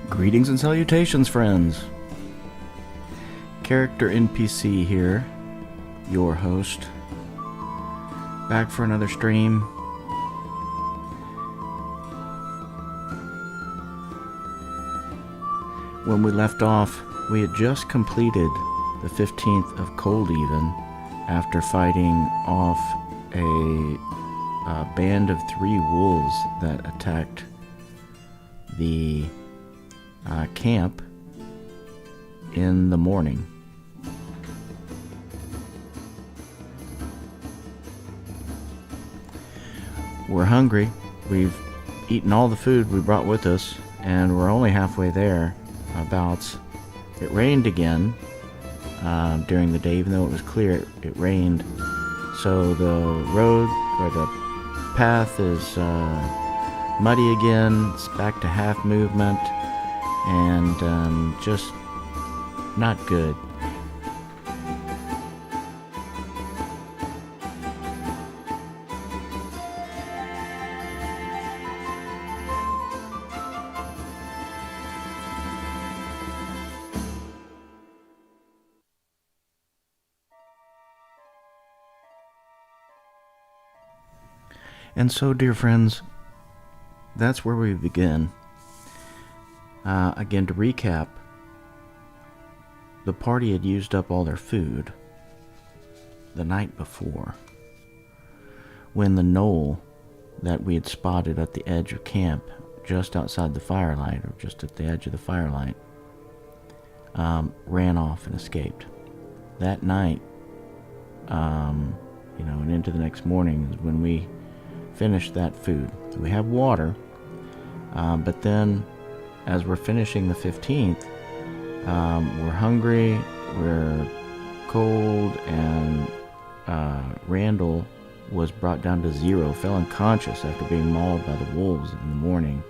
Greetings and salutations, friends. Character NPC here, your host, back for another stream. When we left off, we had just completed the 15th of Cold Even after fighting off a band of 3 wolves that attacked the camp in the morning. We're hungry. We've eaten all the food we brought with us, and we're only halfway there. It rained again during the day, even though it was clear. It rained, so the road or the path is muddy again. It's back to half movement, and just not good. And so, dear friends, that's where we begin. Again, to recap, the party had used up all their food the night before, when the knoll that we had spotted at the edge of camp, just outside the firelight, or just at the edge of the firelight, ran off and escaped. That night, and into the next morning is when we finished that food. So we have water, but then as we're finishing the 15th, we're hungry, we're cold, and Randall was brought down to 0, fell unconscious after being mauled by the wolves in the morning.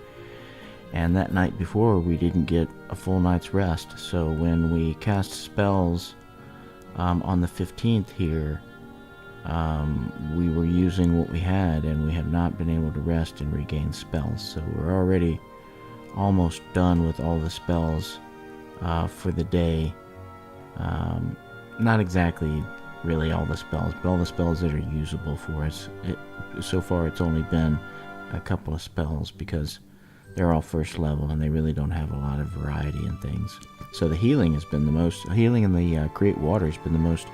And that night before, we didn't get a full night's rest. So when we cast spells on the 15th here, we were using what we had, and we have not been able to rest and regain spells. So we're already almost done with all the spells for the day. Not exactly really all the spells, but all the spells that are usable for us. So far it's only been a couple of spells because they're all first level and they really don't have a lot of variety in things. So the healing has been the most, healing in the Create Water has been the most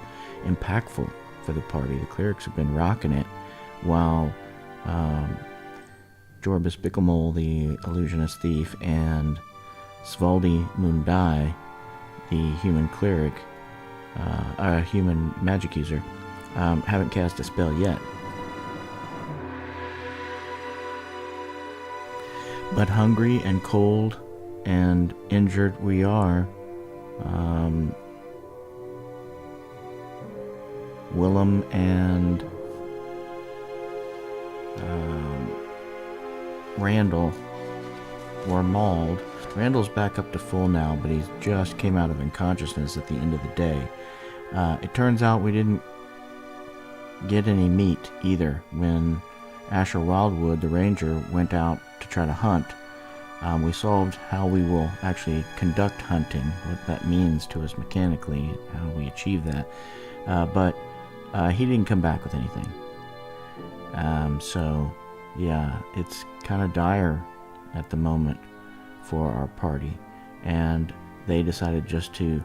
impactful for the party. The clerics have been rocking it, while Jorbus Bicklemole, the illusionist thief, and Svaldi Mundai, the human cleric, human magic user, haven't cast a spell yet. But hungry and cold and injured we are. Willam and Randall were mauled. Randall's back up to full now, but he's just came out of unconsciousness at the end of the day. It turns out we didn't get any meat either when Asher Wildwood, the ranger, went out to try to hunt. We solved how we will actually conduct hunting, what that means to us mechanically, how we achieve that. But he didn't come back with anything. So, yeah, it's kind of dire at the moment for our party. And they decided just to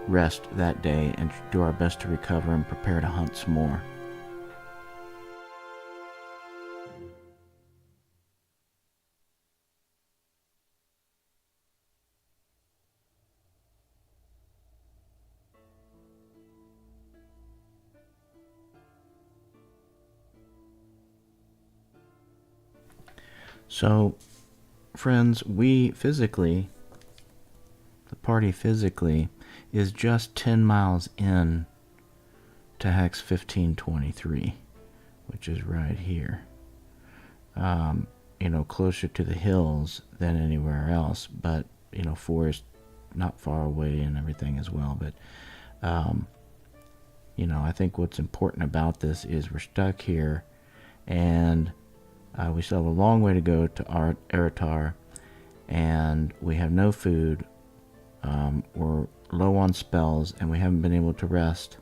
rest that day and do our best to recover and prepare to hunt some more. So, friends, the party physically is just 10 miles in to Hex 1523, which is right here. Closer to the hills than anywhere else, but, forest not far away and everything as well. But, I think what's important about this is we're stuck here, and we still have a long way to go to Aratar, and we have no food. We're low on spells, and we haven't been able to rest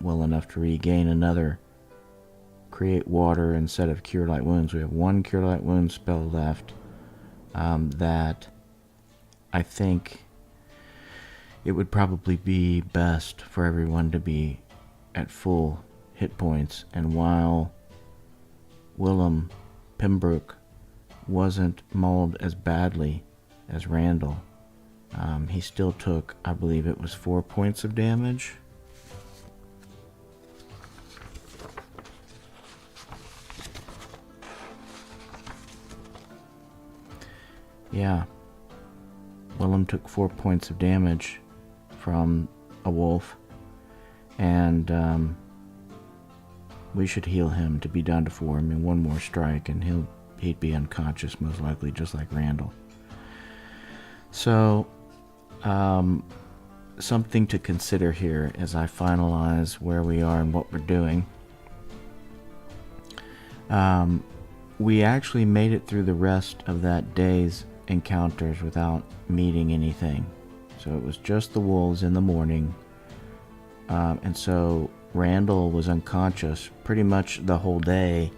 well enough to regain another create water instead of cure light wounds. We have one cure light wound spell left that I think it would probably be best for everyone to be at full hit points. And while Willam Pembroke wasn't mauled as badly as Randall, he still took, I believe it was 4 points of damage. Yeah, Willam took 4 points of damage from a wolf, and we should heal him to be down to 4. I mean, one more strike and he'd be unconscious most likely, just like Randall. So, something to consider here as I finalize where we are and what we're doing. We actually made it through the rest of that day's encounters without meeting anything. So it was just the wolves in the morning, and so Randall was unconscious pretty much the whole day.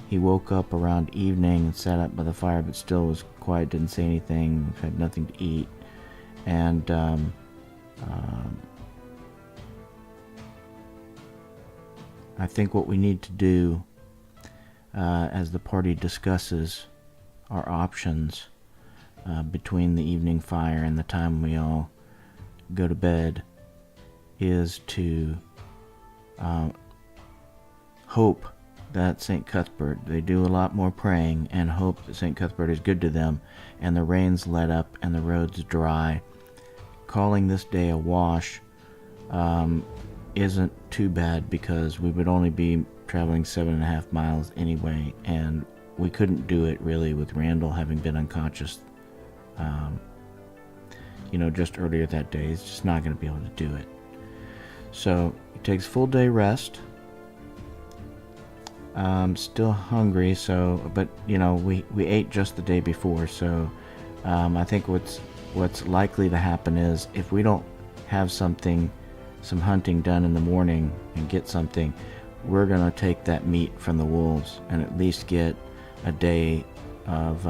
He woke up around evening and sat up by the fire, but still was quiet, didn't say anything, had nothing to eat. And I think what we need to do as the party discusses our options between the evening fire and the time we all go to bed is to hope that St. Cuthbert, they do a lot more praying, and hope that St. Cuthbert is good to them and the rains let up and the roads dry. Calling this day a wash isn't too bad, because we would only be traveling 7.5 miles anyway, and we couldn't do it really with Randall having been unconscious just earlier that day. He's just not going to be able to do it. So he takes full day rest. Still hungry, but we ate just the day before, so I think what's likely to happen is, if we don't have some hunting done in the morning and get something, we're going to take that meat from the wolves and at least get a day of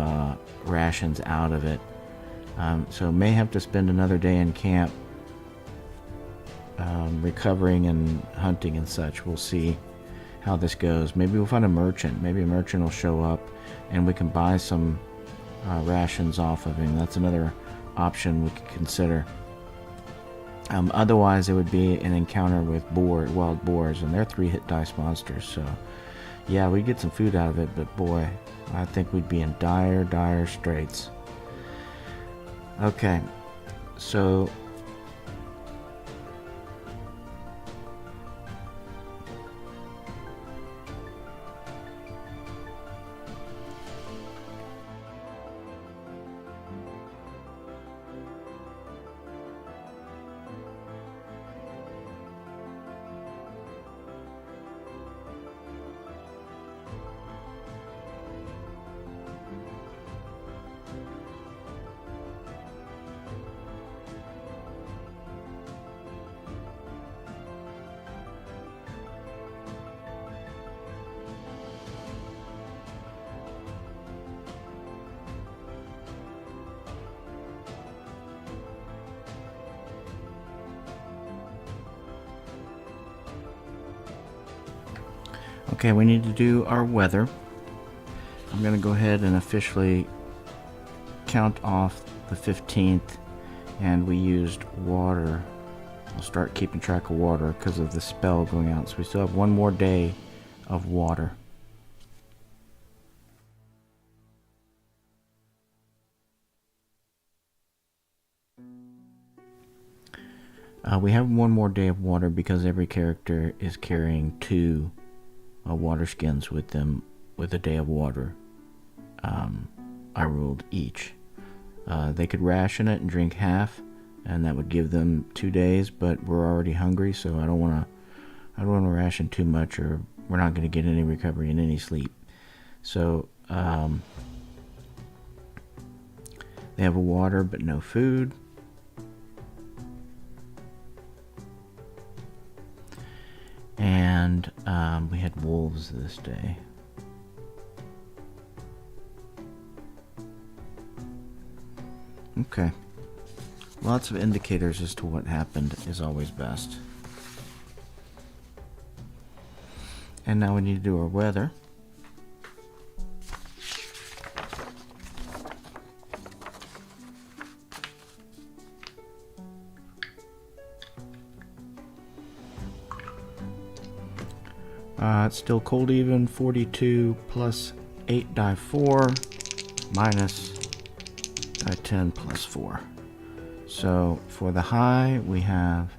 rations out of it. So may have to spend another day in camp recovering and hunting and such. We'll see how this goes. Maybe we'll find a merchant. Maybe a merchant will show up and we can buy some rations off of him. That's another option we could consider. Otherwise, it would be an encounter with wild boars, and they're 3-hit dice monsters. So, yeah, we'd get some food out of it, but boy, I think we'd be in dire straits. Okay, so okay, we need to do our weather. I'm going to go ahead and officially count off the 15th, and we used water. I'll start keeping track of water because of the spell going out. So we still have one more day of water. We have one more day of water because every character is carrying 2 water skins with them, with a day of water. I ruled each. They could ration it and drink half, and that would give them 2 days, but we're already hungry, so I don't want to ration too much, or we're not going to get any recovery and any sleep. So They have water but no food. And we had wolves this day. Okay. Lots of indicators as to what happened is always best. And now we need to do our weather. It's still cold even, 42 plus 8 die 4 minus die 10 plus 4. So for the high we have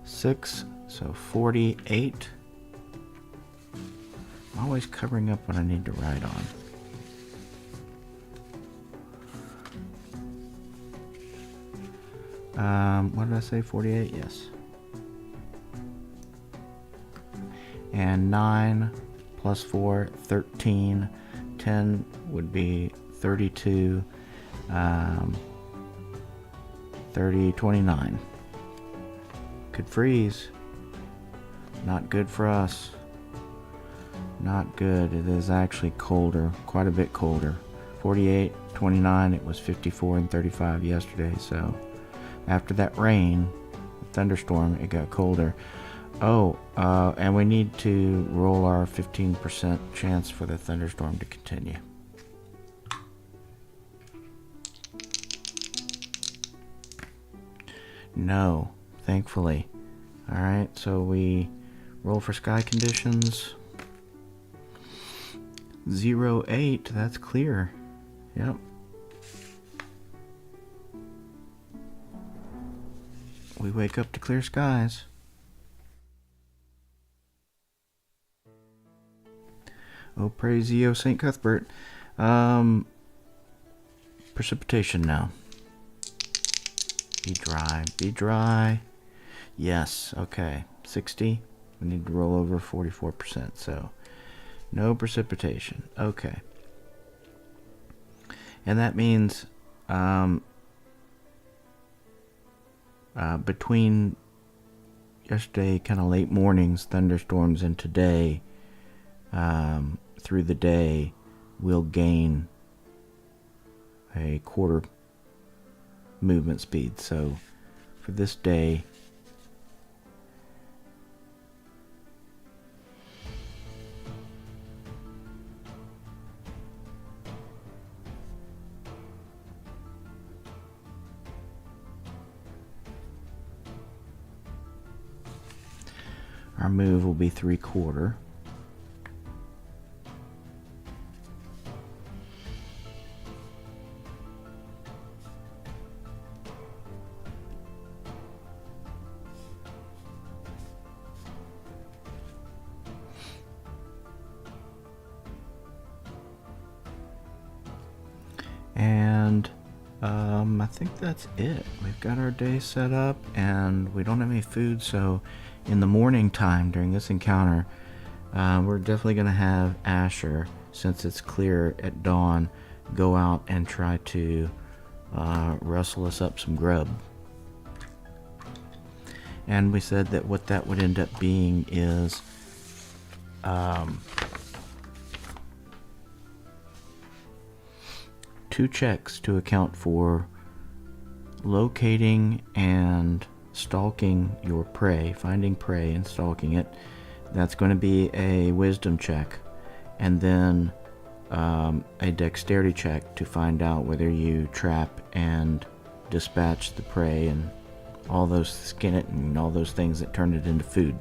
6, so 48. I'm always covering up what I need to write on. What did I say, 48? Yes. And 9 plus 4, 13. 10 would be 32. 30, 29. Could freeze. Not good for us. Not good. It is actually colder, quite a bit colder. 48, 29, it was 54 and 35 yesterday. So after that rain, thunderstorm, it got colder. Oh, and we need to roll our 15% chance for the thunderstorm to continue. No, thankfully. Alright, so we roll for sky conditions. 0-8, that's clear. Yep. We wake up to clear skies. Oh, praise ye, O St. Cuthbert. Precipitation now. Be dry, be dry. Yes, okay. 60. We need to roll over 44%, so no precipitation. Okay. And that means between yesterday, kind of late mornings, thunderstorms, and today, through the day, we'll gain a quarter movement speed. So for this day, our move will be 3/4. And I think that's it. We've got our day set up and we don't have any food, so in the morning time during this encounter, we're definitely going to have Asher, since it's clear at dawn, go out and try to rustle us up some grub. And we said that what that would end up being is two checks to account for locating and stalking your prey, finding prey and stalking it. That's going to be a wisdom check, and then a dexterity check to find out whether you trap and dispatch the prey and all those, skin it and all those things that turn it into food.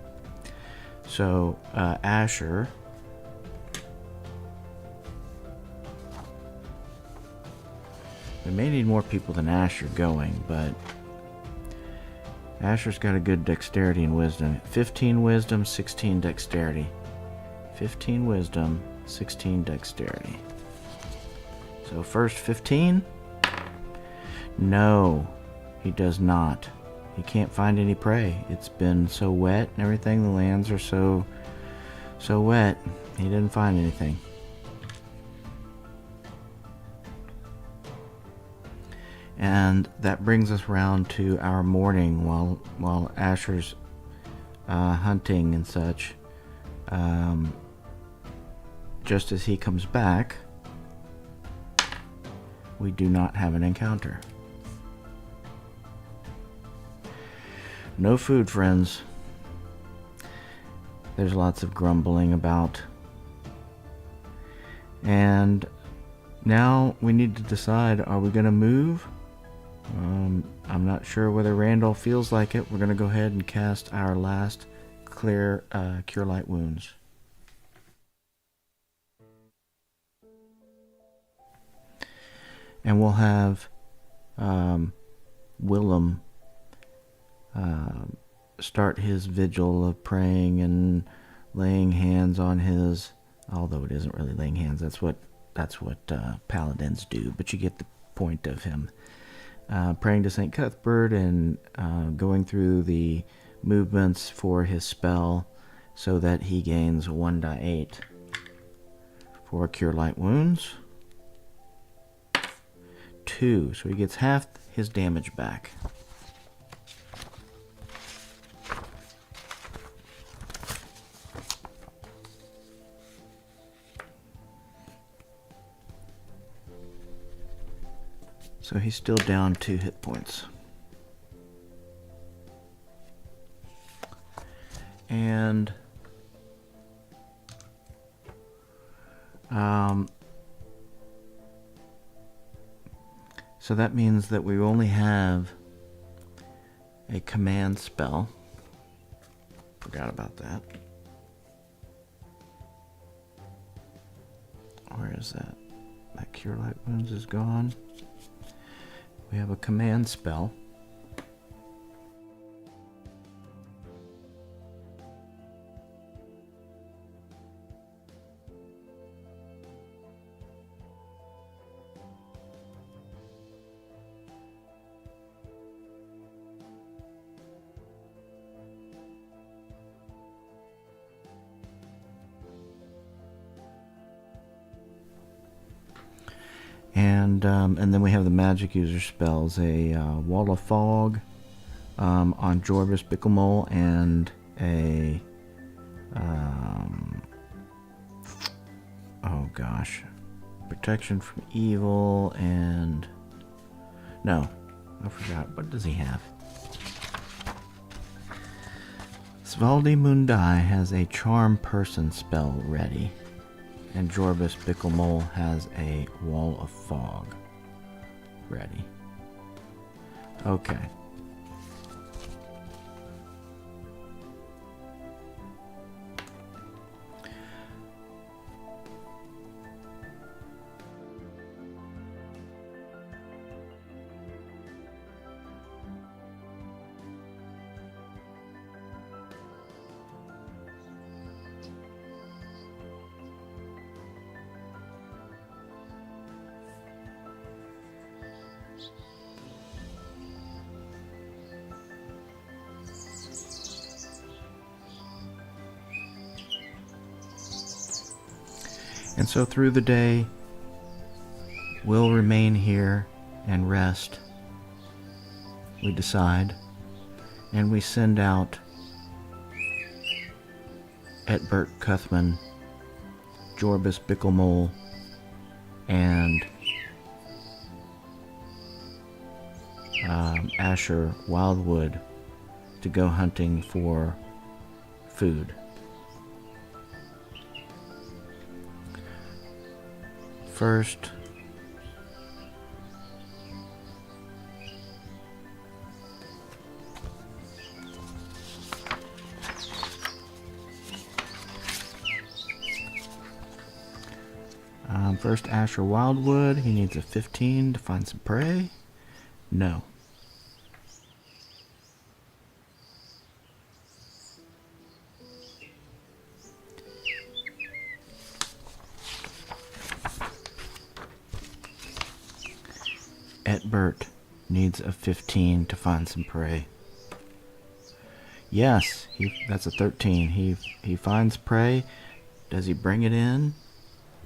So Asher, we may need more people than Asher going, but Asher's got a good dexterity and wisdom. 15 wisdom, 16 dexterity. 15 wisdom, 16 dexterity. So first 15? No, he does not. He can't find any prey. It's been so wet and everything. The lands are so wet. He didn't find anything. And that brings us round to our morning while Asher's hunting and such. Just as he comes back, we do not have an encounter. No food, friends. There's lots of grumbling about. And now we need to decide, are we going to move? I'm not sure whether Randall feels like it. We're going to go ahead and cast our last Cure Light Wounds. And we'll have Willam start his vigil of praying and laying hands on his, although it isn't really laying hands, that's what paladins do, but you get the point of him. Praying to St. Cuthbert and going through the movements for his spell so that he gains 1d8 for Cure Light Wounds. 2, so he gets half his damage back. So he's still down 2 hit points. And so that means that we only have a command spell. Forgot about that. Where is that? That Cure Light Wounds is gone. We have a command spell. And then we have the magic user spells, a Wall of Fog on Jorvis Bicklemole, and a oh gosh, protection from evil, and no, I forgot, what does he have? Svaldi Mundai has a Charm Person spell ready, and Jorvis Bicklemole has a Wall of Fog ready. Okay. And so through the day, we'll remain here and rest, we decide, and we send out Aetbert Cuthman, Jorvis Bicklemole, and Asher Wildwood to go hunting for food. First, Asher Wildwood, he needs a 15 to find some prey. No. Aetbert needs a 15 to find some prey. Yes, that's a 13. He finds prey. Does he bring it in?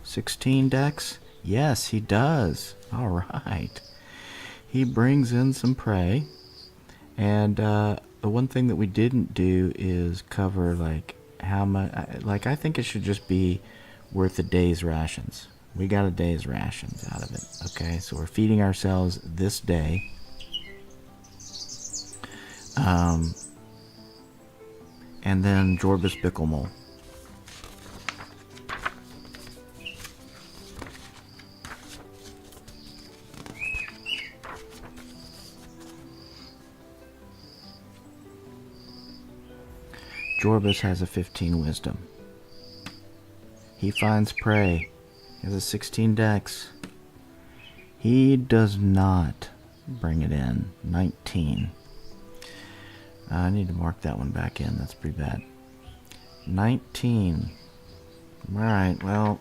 16 dex? Yes, he does. All right. he brings in some prey, and the one thing that we didn't do is cover like how much. Like I think it should just be worth a day's rations. We got a day's rations out of it. Okay, so we're feeding ourselves this day. And then Jorbus Bicklemole. Jorbus has a 15 wisdom. He finds prey. He has a 16 dex. He does not bring it in. 19. I need to mark that one back in. That's pretty bad. 19. Alright, well,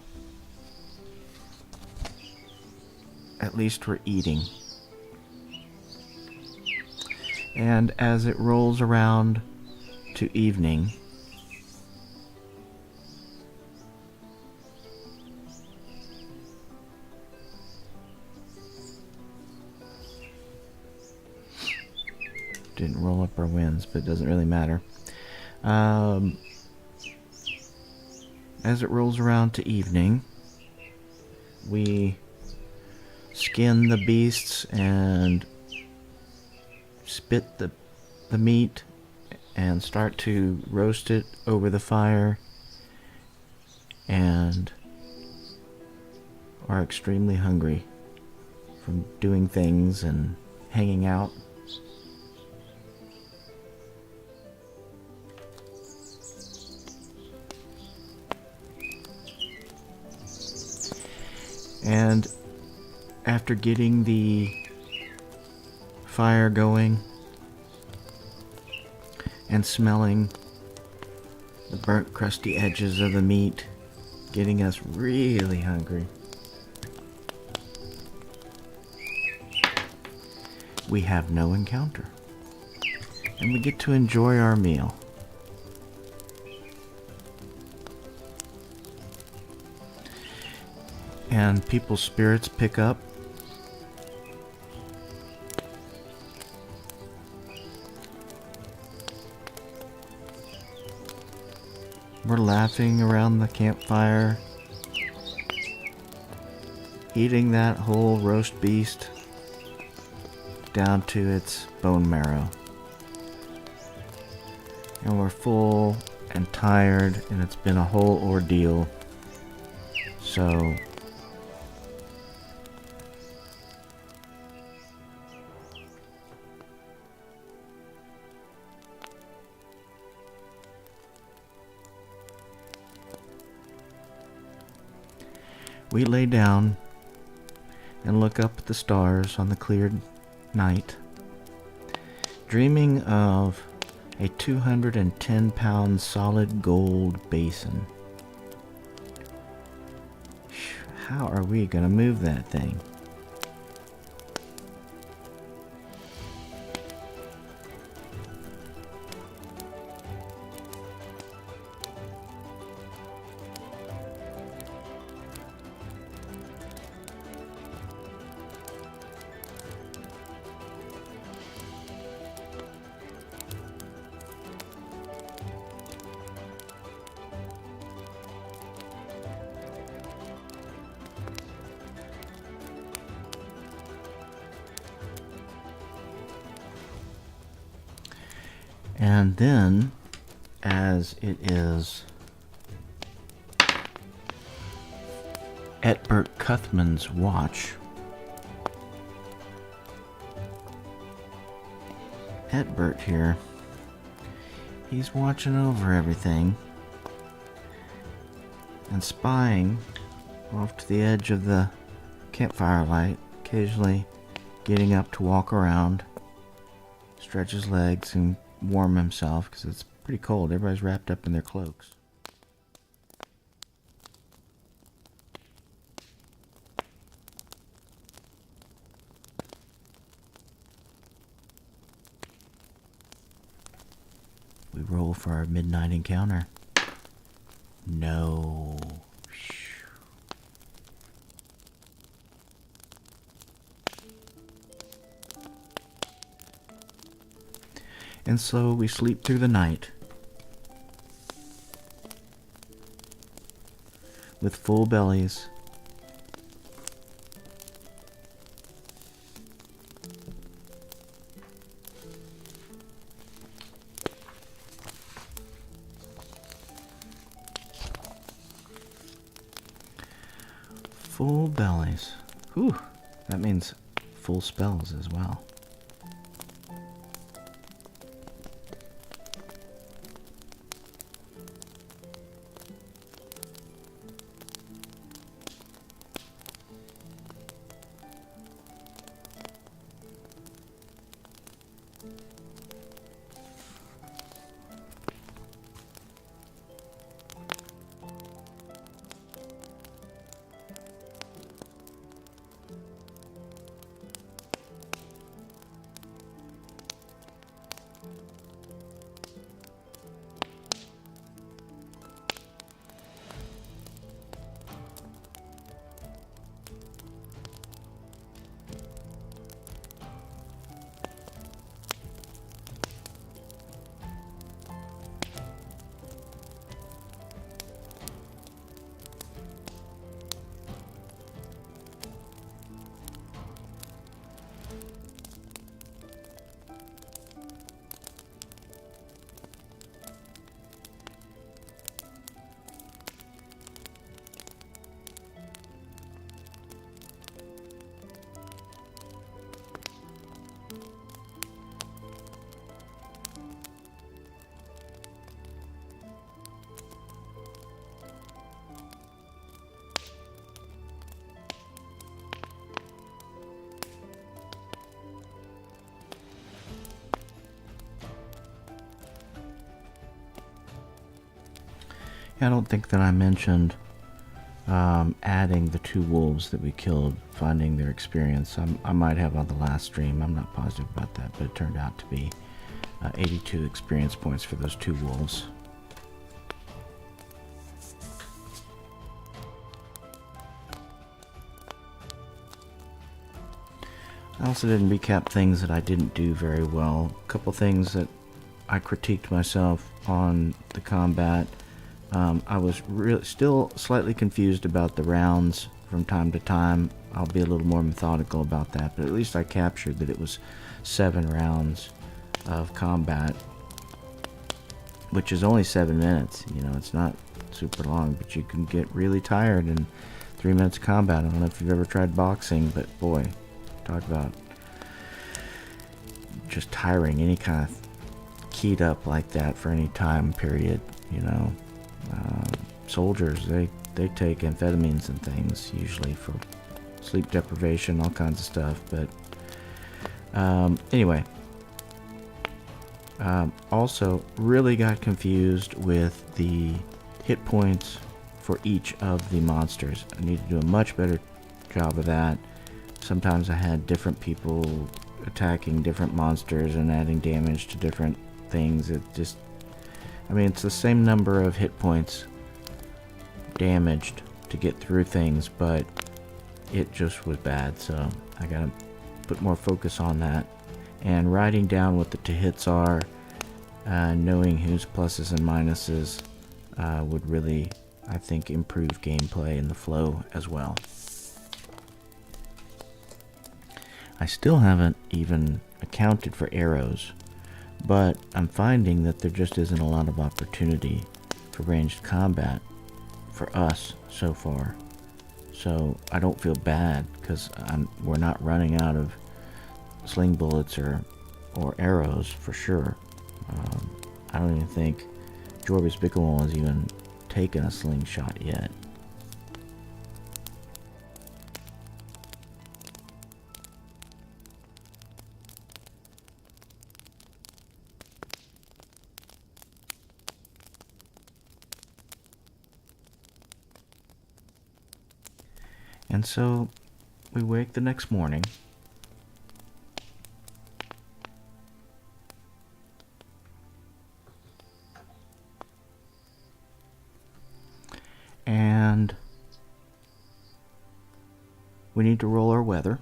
at least we're eating. And as it rolls around to evening, didn't roll up our wins, but it doesn't really matter. As it rolls around to evening, we skin the beasts and spit the meat and start to roast it over the fire, and are extremely hungry from doing things and hanging out. And after getting the fire going and smelling the burnt, crusty edges of the meat, getting us really hungry, we have no encounter. And we get to enjoy our meal. And people's spirits pick up. We're laughing around the campfire, eating that whole roast beast down to its bone marrow. And we're full and tired, and it's been a whole ordeal. So we lay down and look up at the stars on the cleared night, dreaming of a 210-pound solid gold basin. How are we going to move that thing? And then, as it is Aetbert Cuthman's watch, Aetbert here, he's watching over everything and spying off to the edge of the campfire light, occasionally getting up to walk around, stretch his legs, and warm himself, because it's pretty cold. Everybody's wrapped up in their cloaks. We roll for our midnight encounter. No. And so we sleep through the night with full bellies. Full bellies. Whew, that means full spells as well. I don't think that I mentioned adding the 2 wolves that we killed, finding their experience. I might have on the last stream. I'm not positive about that, but it turned out to be 82 experience points for those 2 wolves. I also didn't recap things that I didn't do very well. A couple things that I critiqued myself on the combat. I was still slightly confused about the rounds from time to time. I'll be a little more methodical about that, but at least I captured that it was 7 rounds of combat, which is only 7 minutes. You know, it's not super long, but you can get really tired in 3 minutes of combat. I don't know if you've ever tried boxing, but boy, talk about just tiring. Any kind of keyed up like that for any time period, you know. Soldiers, they take amphetamines and things usually for sleep deprivation, all kinds of stuff. But anyway, also really got confused with the hit points for each of the monsters. I need to do a much better job of that. Sometimes I had different people attacking different monsters and adding damage to different things. It just, I mean, it's the same number of hit points damaged to get through things, but it just was bad. So I gotta put more focus on that. And writing down what the hits are, knowing whose pluses and minuses would really, I think, improve gameplay and the flow as well. I still haven't even accounted for arrows, but I'm finding that there just isn't a lot of opportunity for ranged combat for us so far. So I don't feel bad because we're not running out of sling bullets or arrows for sure. I don't even think Jorbis Bickelwall has even taken a slingshot yet. And so we wake the next morning. And we need to roll our weather.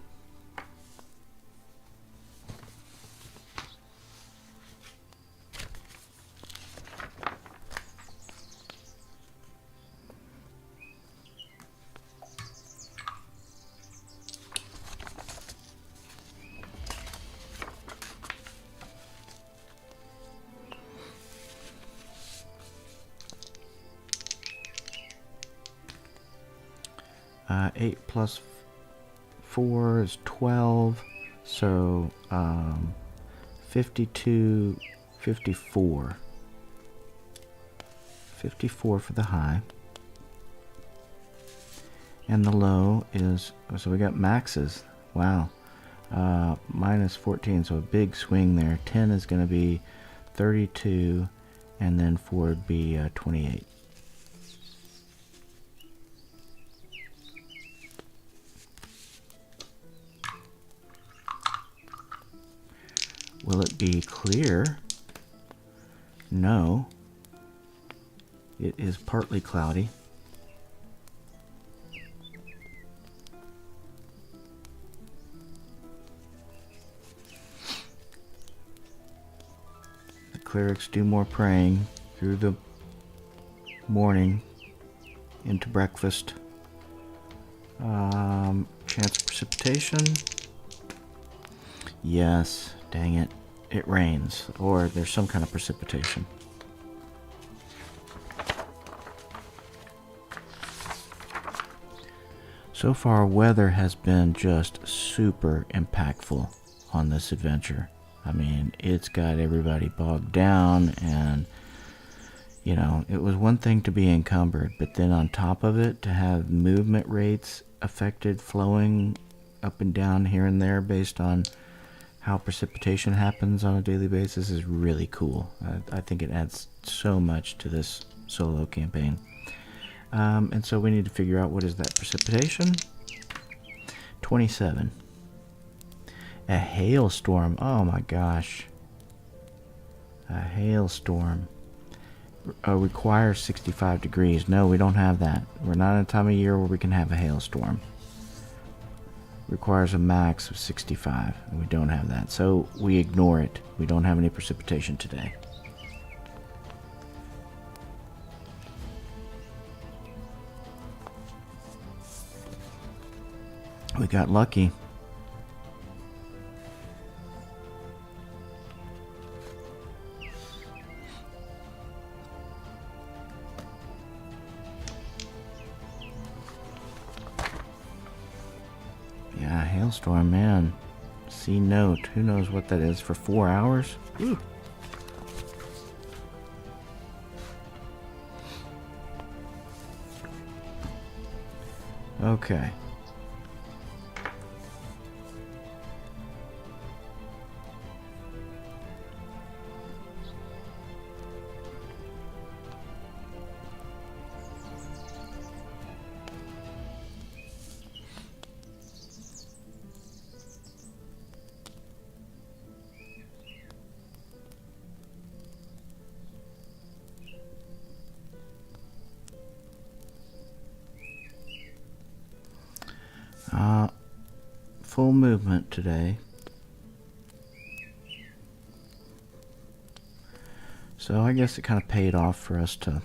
8 plus 4 is 12. So 52, 54. 54 for the high. And the low is, so we got maxes. Wow. Minus 14, so a big swing there. 10 is going to be 32, and then 4 would be 28. Will it be clear? No. It is partly cloudy. The clerics do more praying through the morning into breakfast. Chance of precipitation. Yes, dang it. It rains, or there's some kind of precipitation. So far, weather has been just super impactful on this adventure. I mean, it's got everybody bogged down, and, you know, it was one thing to be encumbered, but then on top of it, to have movement rates affected, flowing up and down here and there based on how precipitation happens on a daily basis is really cool. I think it adds so much to this solo campaign. And so we need to figure out what is that precipitation. 27. A hailstorm. Oh my gosh. A hailstorm. Requires 65 degrees. No, we don't have that. We're not in a time of year where we can have a hailstorm. Requires a max of 65, and we don't have that. So we ignore it. We don't have any precipitation today. We got lucky. Yeah, hailstorm, man. C note. Who knows what that is for 4 hours? Ooh. Okay. Full movement today. So I guess it kind of paid off for us to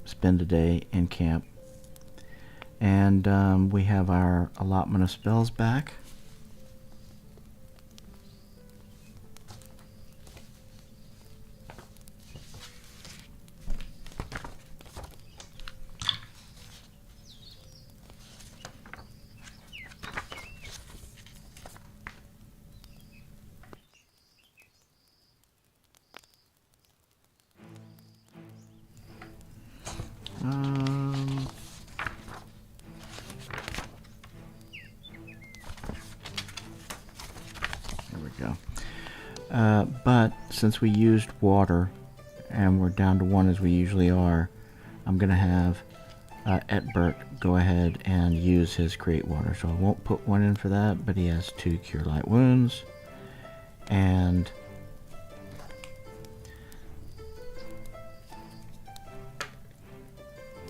spend a day in camp. And we have our allotment of spells back. There we go. But since we used water and we're down to 1 as we usually are, I'm going to have Aetbert go ahead and use his Create Water. So I won't put 1 in for that, but he has 2 Cure Light Wounds. And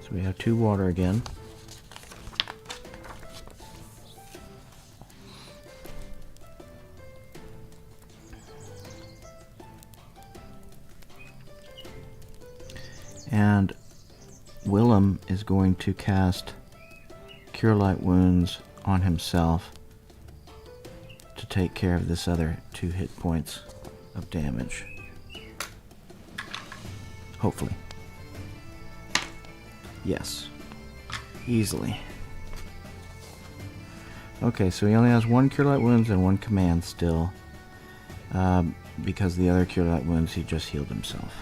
so we have 2 water again. And Willam is going to cast Cure Light Wounds on himself to take care of this other 2 hit points of damage. Hopefully. Yes. Easily. Okay, so he only has 1 Cure Light Wounds and 1 command still. Because the other Cure Light Wounds, he just healed himself.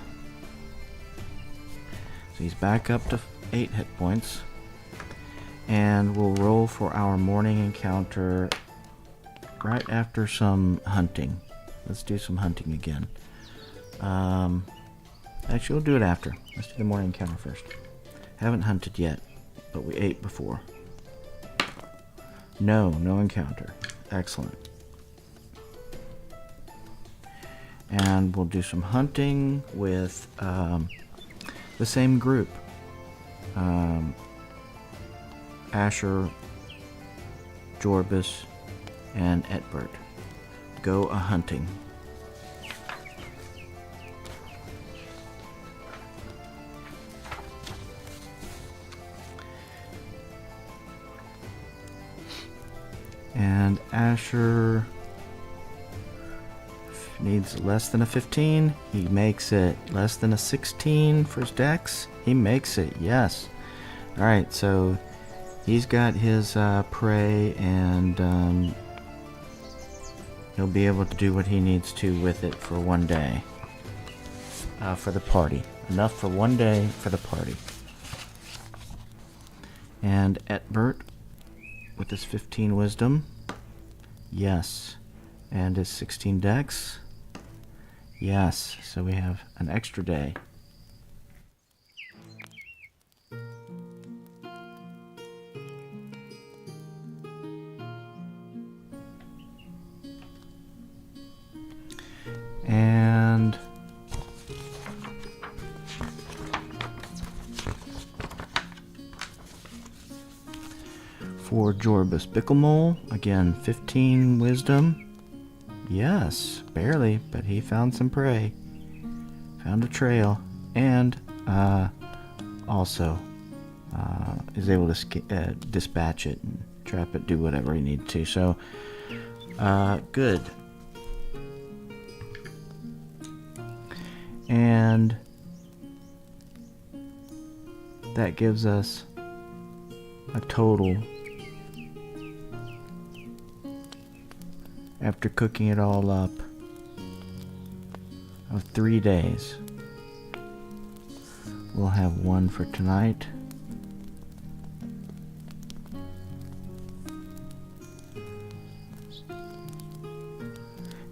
So he's back up to 8 hit points. And we'll roll for our morning encounter right after some hunting. Let's do some hunting again. Actually, we'll do it after. Let's do the morning encounter first. Haven't hunted yet, but we ate before. No encounter. Excellent. And we'll do some hunting with the same group. Asher, Jorbus, and Aetbert. Go a-hunting. And Asher needs less than a 15. He makes it. Less than a 16 for his dex. He makes it, yes. Alright, so he's got his prey, and he'll be able to do what he needs to with it for one day. For the party. Enough for one day for the party. And Aetbert, with his 15 wisdom. Yes. And his 16 dex. Yes. So we have an extra day. And for Jorbus Bicklemole, again 15 wisdom. Yes, barely, but he found some prey. Found a trail, and also is able to dispatch it and trap it, do whatever he needed to. So, good. And that gives us a total, after cooking it all up, of 3 days. We'll have 1 for tonight.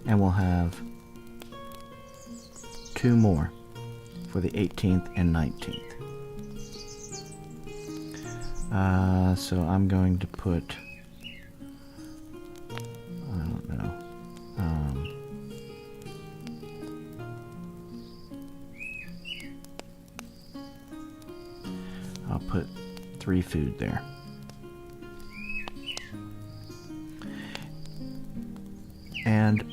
And we'll have 2 more for the 18th and 19th. So I'm going to put, I don't know, I'll put 3 food there. And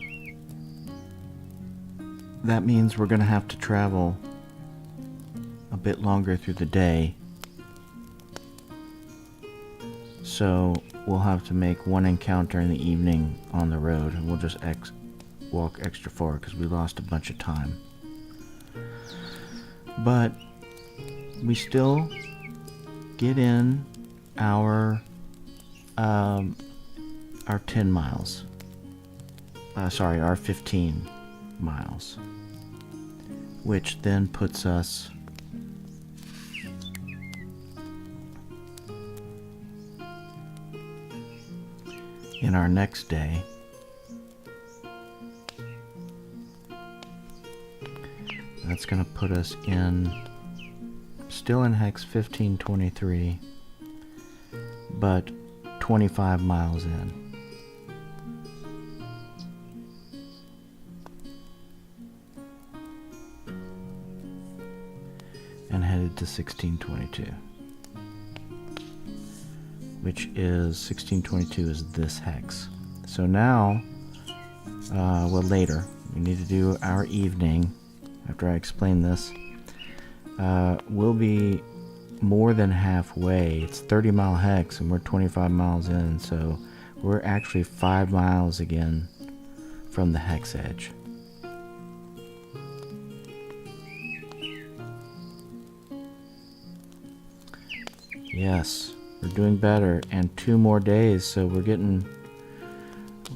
that means we're going to have to travel a bit longer through the day. So we'll have to make 1 encounter in the evening on the road, and we'll just walk extra far because we lost a bunch of time. But we still get in our 10 miles. Sorry, our 15 miles, which then puts us in our next day. That's going to put us in, still in Hex 1523, but 25 miles in. And headed to 1622. Which is 1622 is this hex. So now, well, later, we need to do our evening. After I explain this, we'll be more than halfway. It's 30-mile hex, and we're 25 miles in, so we're actually 5 miles again from the hex edge. Yes. We're doing better. And 2 more days, so we're getting...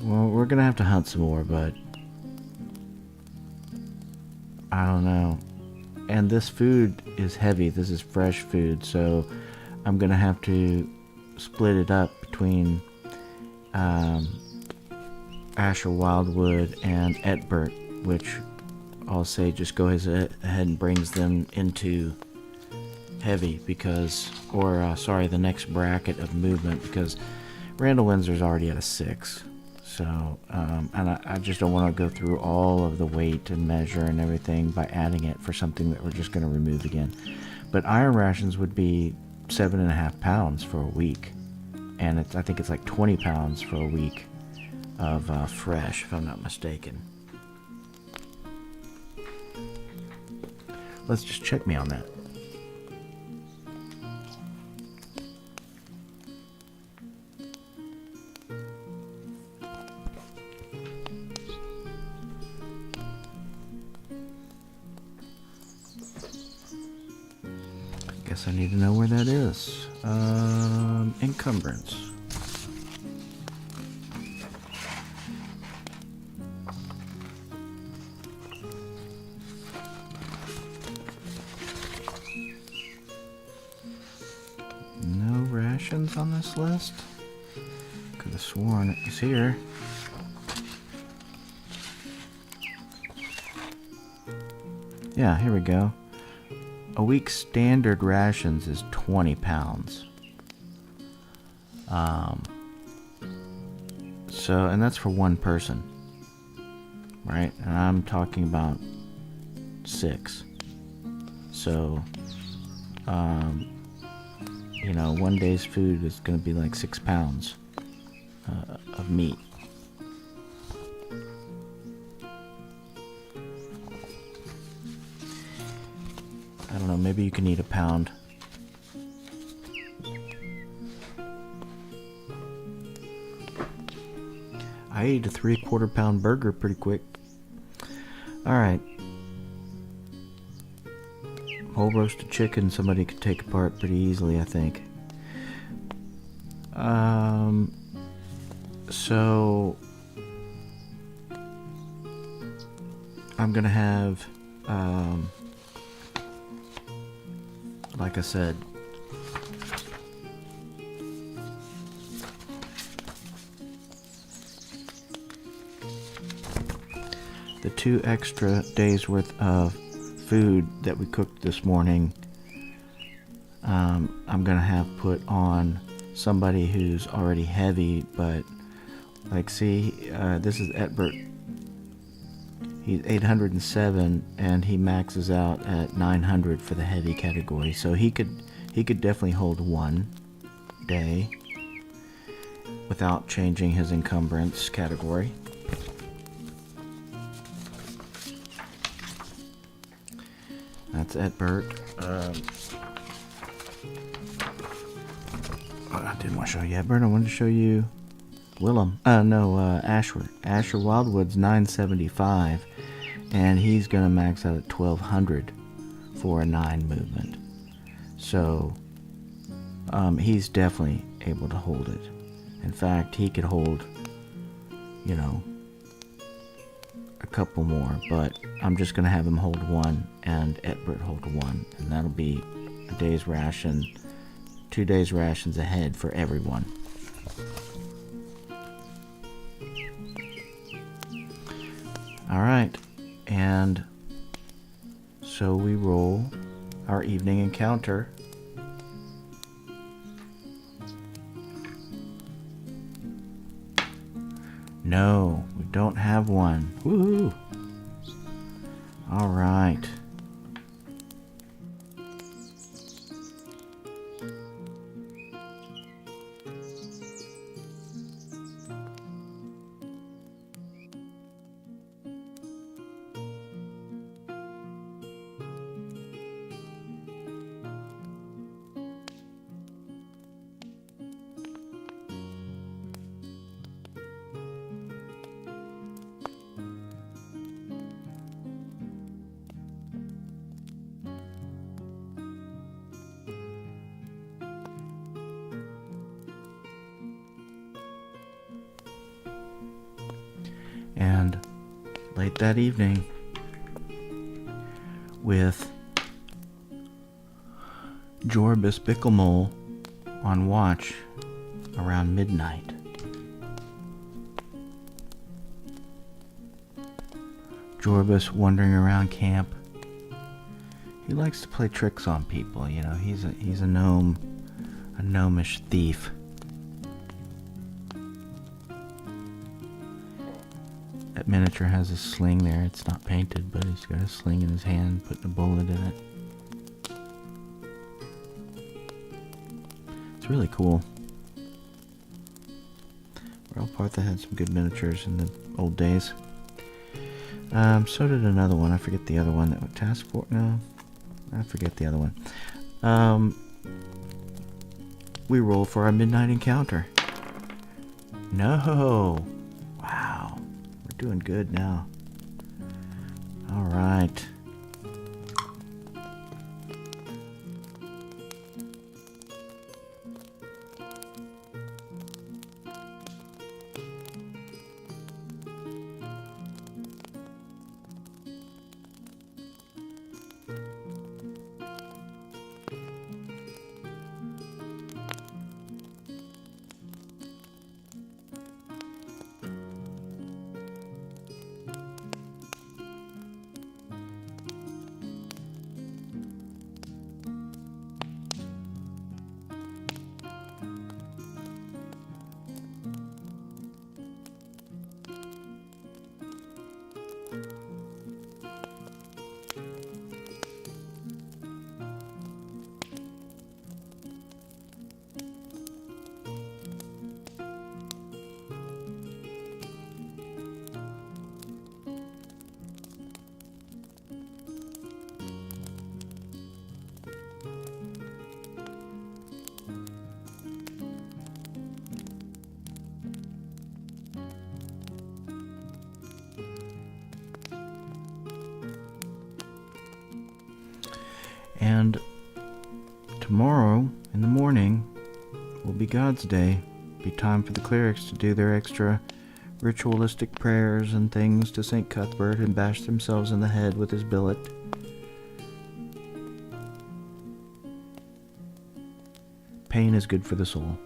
Well, we're gonna have to hunt some more, but... I don't know. And this food is heavy. This is fresh food, so I'm gonna have to split it up between Asher Wildwood and Aetbert, which I'll say just go ahead and brings them into heavy because, or sorry, the next bracket of movement, because Randall Windsor's already at a 6. So, and I just don't want to go through all of the weight and measure and everything by adding it for something that we're just going to remove again. But iron rations would be 7.5 pounds for a week. And I think it's like 20 pounds for a week of fresh, if I'm not mistaken. Let's just check me on that. Guess I need to know where that is. Encumbrance. No rations on this list? Could have sworn it was here. Yeah, here we go. A week's standard rations is 20 pounds. So, and that's for one person, right? And I'm talking about 6. So, you know, one day's food is going to be like 6 pounds of meat. I don't know, maybe you can eat a pound. I ate a 3/4 pound burger pretty quick. Alright. Whole roasted chicken somebody could take apart pretty easily, I think. So I'm gonna have like I said, the 2 extra days worth of food that we cooked this morning, I'm gonna have put on somebody who's already heavy, but like, see, this is Aetbert. He's 807 and he maxes out at 900 for the heavy category, so he could definitely hold 1 day without changing his encumbrance category. That's Aetbert. I didn't want to show you Aetbert. I wanted to show you Willam. Asher. Asher Wildwood's 975, and he's gonna max out at 1200 for a 9 movement. So, he's definitely able to hold it. In fact, he could hold, you know, a couple more, but I'm just gonna have him hold 1 and Aetbert hold 1, and that'll be a day's ration, 2 days rations ahead for everyone. Alright, and so we roll our evening encounter. No, we don't have one. Woohoo! Alright. And late that evening, with Jorbus Bicklemole on watch around midnight, Jorbus wandering around camp. He likes to play tricks on people, you know. He's a gnome, a gnomish thief. That miniature has a sling there. It's not painted, but he's got a sling in his hand, putting a bullet in it. It's really cool. Partha had some good miniatures in the old days. So did another one. I forget the other one. That Task Force? No, I forget the other one. We roll for our midnight encounter. No. Wow. We're doing good now. All right. And tomorrow in the morning will be God's Day. Be time for the clerics to do their extra ritualistic prayers and things to St. Cuthbert and bash themselves in the head with his billet. Pain is good for the soul.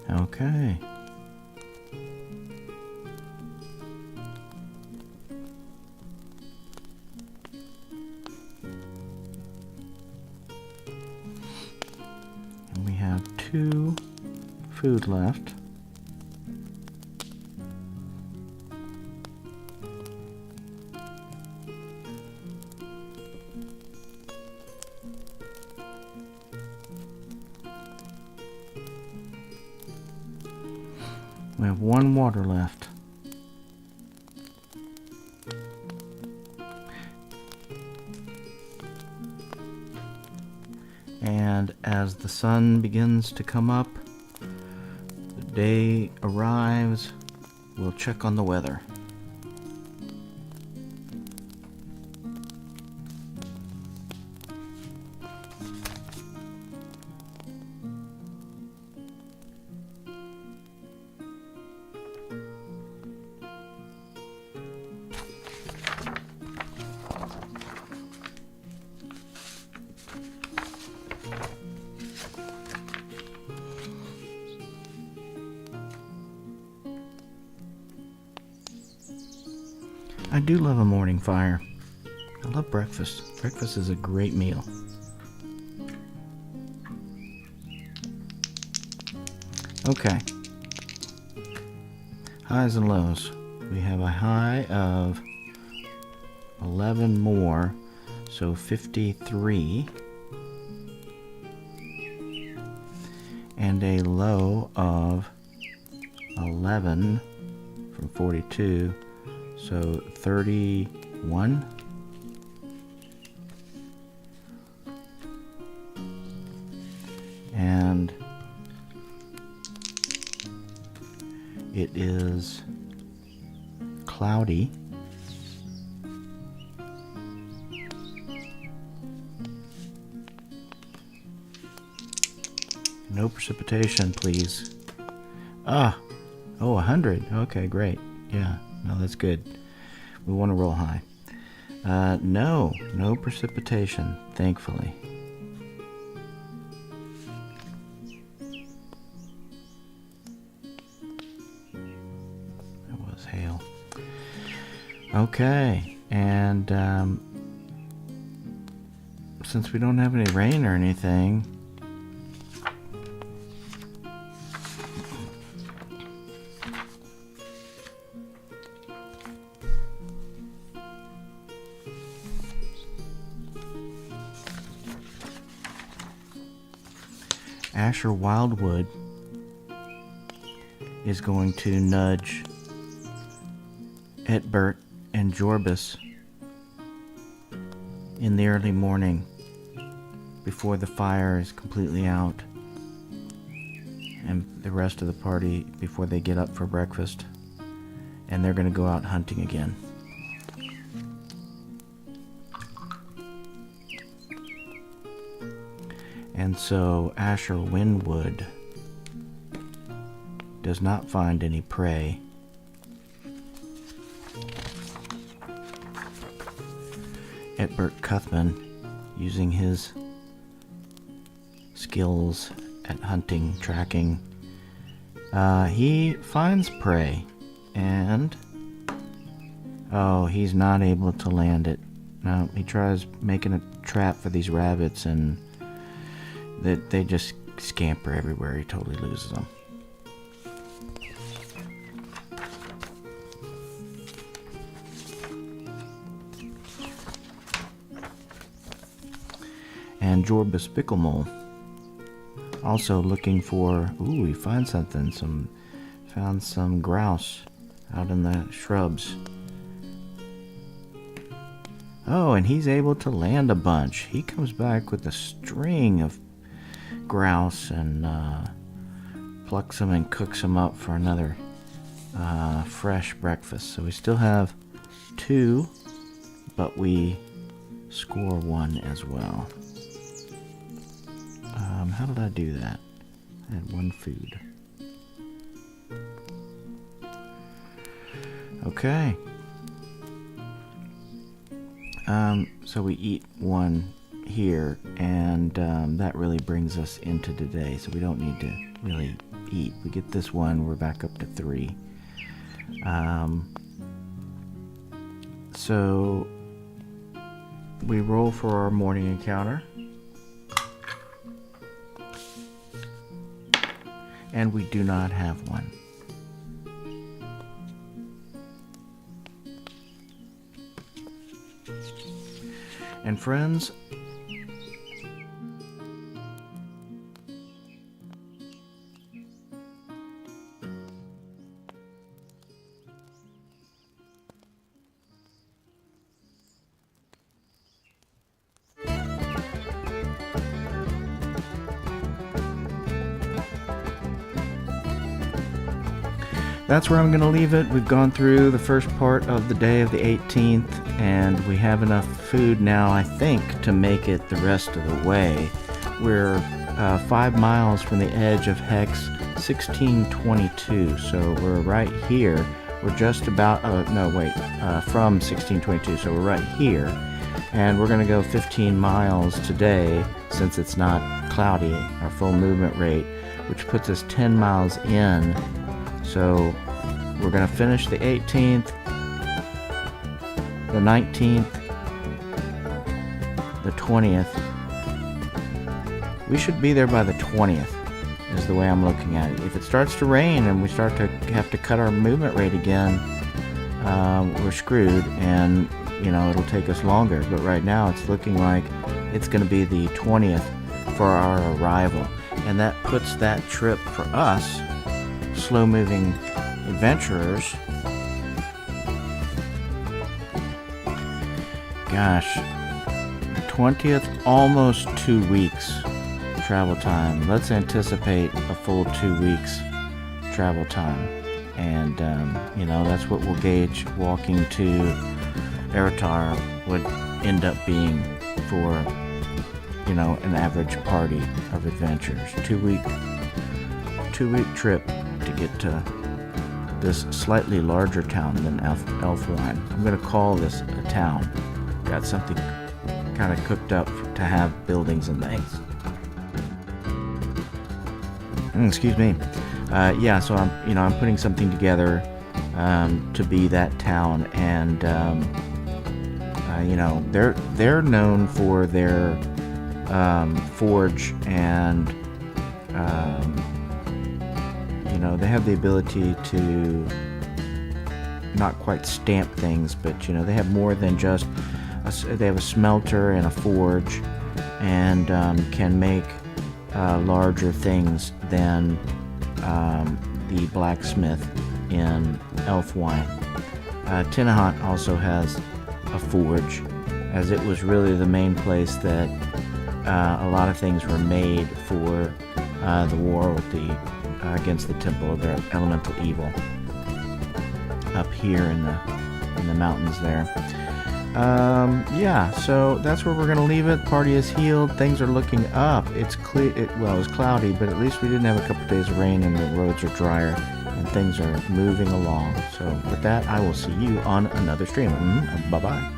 Okay. And we have 2 food left. We have 1 water left. And as the sun begins to come up, the day arrives, we'll check on the weather. I do love a morning fire. I love breakfast. Breakfast is a great meal. Okay. Highs and lows. We have a high of 11 more, so 53. And a low of 11 from 42. So 31. it is cloudy. No precipitation, please. Oh, 100. Okay, great. Yeah, no, that's good. We want to roll high. No precipitation, thankfully. That was hail. Okay, and since we don't have any rain or anything, Asher Wildwood is going to nudge Aetbert and Jorbus in the early morning before the fire is completely out, and the rest of the party before they get up for breakfast, and they're going to go out hunting again. And so Asher Winwood does not find any prey. Aetbert Cuthman, using his skills at hunting, tracking, he finds prey, and he's not able to land it. No, he tries making a trap for these rabbits, and they just scamper everywhere. He totally loses them. And Jorbus Bicklemole also looking for, he finds something, found some grouse out in the shrubs. Oh, and he's able to land a bunch. He comes back with a string of grouse and plucks them and cooks them up for another fresh breakfast. So we still have 2, but we score 1 as well. How did I do that? I had 1 food. Okay. So we eat 1 here, and that really brings us into today, so we don't need to really eat. We get this 1, we're back up to 3. So we roll for our morning encounter, and we do not have 1. And friends, that's where I'm going to leave it. We've gone through the first part of the day of the 18th, and we have enough food now, I think, to make it the rest of the way. We're 5 miles from the edge of Hex 1622, so we're right here. We're just about, from 1622, so we're right here. And we're going to go 15 miles today, since it's not cloudy, our full movement rate, which puts us 10 miles in. So we're going to finish the 18th, the 19th, the 20th. We should be there by the 20th, is the way I'm looking at it. If it starts to rain and we start to have to cut our movement rate again, we're screwed, and it'll take us longer. But right now it's looking like it's going to be the 20th for our arrival, and that puts that trip for us, slow-moving adventurers, gosh, 20th, almost 2 weeks travel time. Let's anticipate a full 2 weeks travel time. And, you know, that's what we'll gauge walking to Aratar would end up being for, you know, an average party of adventurers. 2-week trip to get to this slightly larger town than Elfwine. I'm going to call this a town. Got something kind of cooked up to have buildings and things. Excuse me. Yeah, so I'm putting something together to be that town, and you know, they're known for their forge, and you know, they have the ability to not quite stamp things, but you know, they have more than just they have a smelter and a forge, and can make larger things than the blacksmith in Elfwine. Tinahant also has a forge, as it was really the main place that a lot of things were made for the war with against the Temple of their elemental evil up here in the mountains there. Yeah, so that's where we're going to leave it. Party is healed. Things are looking up. It's clear. Well, it was cloudy, but at least we didn't have a couple days of rain, and the roads are drier, and things are moving along. So with that, I will see you on another stream. Bye-bye.